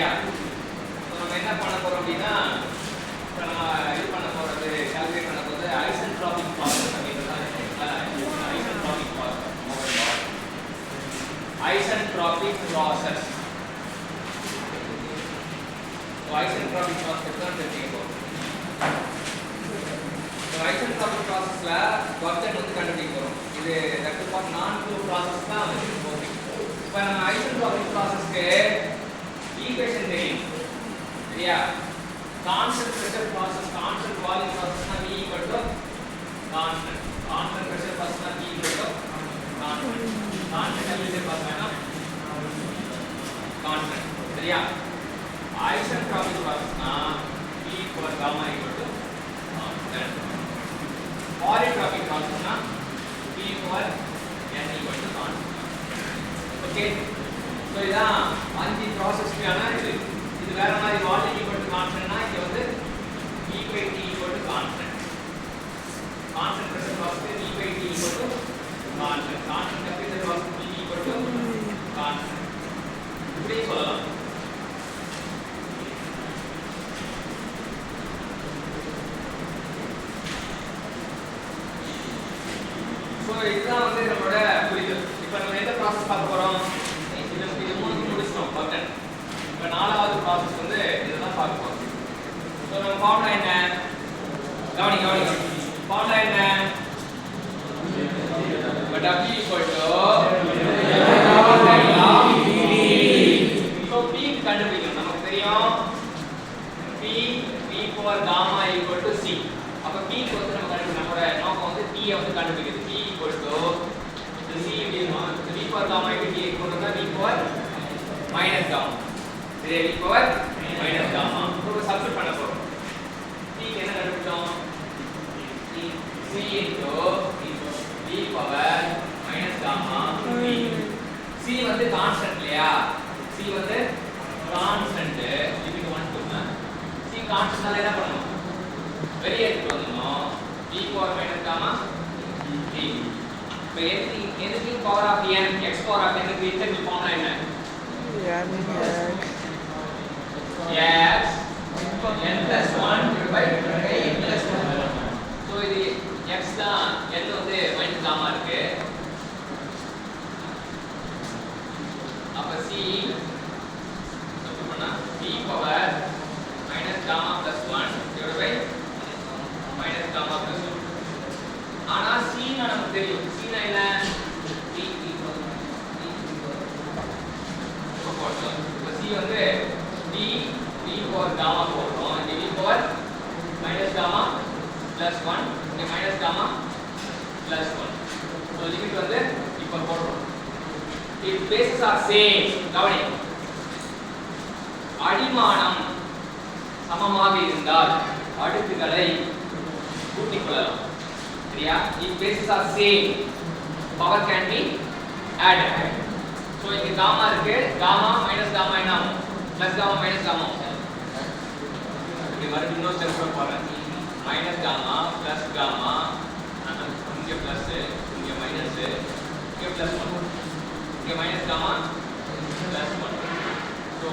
சரியா? நம்ம என்ன பண்ண போறோம் அப்படின்னா இப்போ நம்ம இது பண்ண போறது கால்குலேட் பண்ண போறது ஐசென்ட்ரோபிக் ப்ராசஸ் அப்படின்றத isentropic process isentropic process isentropic process தான் தெரிஞ்சுக்கணும். ஐசென்ட்ரோபிக் ப்ராசஸ்ல ஒர்க் டன் வந்து கண்டுபிடிக்க போறோம். இது தட் ஃபார் நான் ஃப்ளோ ப்ராசஸ் தான் வந்து ஓகே. இப்போ நம்ம ஐசென்ட்ரோபிக் ப்ராசஸ்க்கு ஈக்குவேஷன் தெரியும் சரியா? Constant pressure process constant volume ப்ராசஸ்னா V equal to constant constant pressure ப்ராசஸ்னா V equal to constant constant temperature ப்ராசஸ்னா கான்ஸ்டன்ட் சரியா? ஐசென்ட்ரோபிக் ப்ராசஸ்னா V equal gamma equal to constant polytropic ப்ராசஸ்னா V equal N equal to constant okay. So இதான் 5 ப்ராசஸ்க்கான இது வேற மாதிரி வால்யூம் ஈக்குவல் டு கான்ஸ்டன்ட்னா இங்க வந்து V by T equal to constant constant pressure process V by T equal to constant constant temperature process V equal to constant இப்படி சொல்லலாம். So இதுதான் வந்து நம்மளோட புரிதல். இப்போ நம்ம எந்த ப்ராசஸ் பார்க்க போறோம்? இது மூணு முடிச்சிட்டோம் பட்டன். இப்போ நாலாவது ப்ராசஸ் வந்து இதுதான் பார்க்க போறோம். ஸோ நம்ம ஃபார்முலா என்ன? கவனி ஃபார்முலா என்ன? W equal to so P கண்டுபிடிக்கணும். நமக்கு தெரியும் P V for gamma equal to C. அப்ப P க்கு வந்து நம்ம கண்டுபிடிக்கணும். நம்மளோட நோக்கம் வந்து P ஐ வந்து கண்டுபிடிக்கிறது. P equal to C அப்படினா V for gamma equal to V for minus gamma. சரி V for minus gamma. இப்போ சப்ஸ்டிட் பண்ண போறோம். P க்கு என்ன கண்டுபிடிச்சோம்? C into V power minus gamma V. C வந்து கான்ஸ்டன்ட் இல்லையா? C வந்து கான்ஸ்டன்ட். லிமிட் 1 to C கான்ஸ்டன்ட்னால என்ன பண்ணணும்? வெளியே எடுத்து வரணும். V power minus gamma V. இப்போ anything power of n x power of n க்கு இந்த ஃபார்முலா என்ன? x n plus 1 by a plus 1. So இது x தான் n வந்து மைனஸ் காமா இருக்கு. அப்ப c சப்ஸ்டிட் பண்ணா v power minus gamma plus 1 divide by minus gamma plus 1. ஆனா c னா நமக்கு தெரியும். c னா என்ன? v ஈக்குவல் இப்போ c வந்து v பவர் காமா போடுறோம். இங்க v power minus gamma plus 1 இங்க minus gamma plus 1. So limit வந்து இப்போ போடுறோம். If bases are same கவனி அடிமானம் சமமாக இருந்தால் அடுக்குகளை கூட்டிக் கொள்ளலாம் சரியா? If bases are same power can be added. So இங்க gamma இருக்கு. gamma minus gamma என்ன ஆகும்? plus gamma minus gamma ஆகும். இது மறுபடியும் இன்னொரு ஸ்டெப் போறேன். minus gamma plus gamma இங்க plus இங்க minus இங்க plus 1 இங்க minus gamma plus 1. so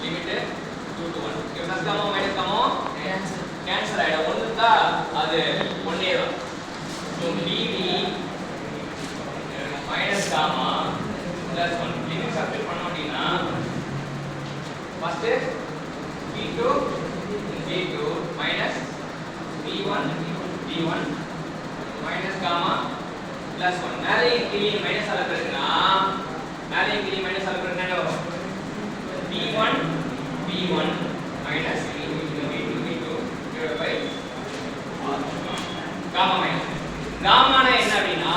limit 2 to 1. இங்க plus gamma minus gamma cancel ஆயிடும். ஒன்னு இருந்தா அது ஒண்ணே தான். so dv minus gamma plus 1 limit substitute பண்ணோம் அப்படினா first v2 minus v1 minus gamma plus 1. மேலே கீழே மைனஸ் ஆல பெருக்குனா மேலே கீழே மைனஸ் ஆல பெருக்குனா என்ன வரும்? v1 minus v2 divided by gamma minus gamma னா என்ன அப்படினா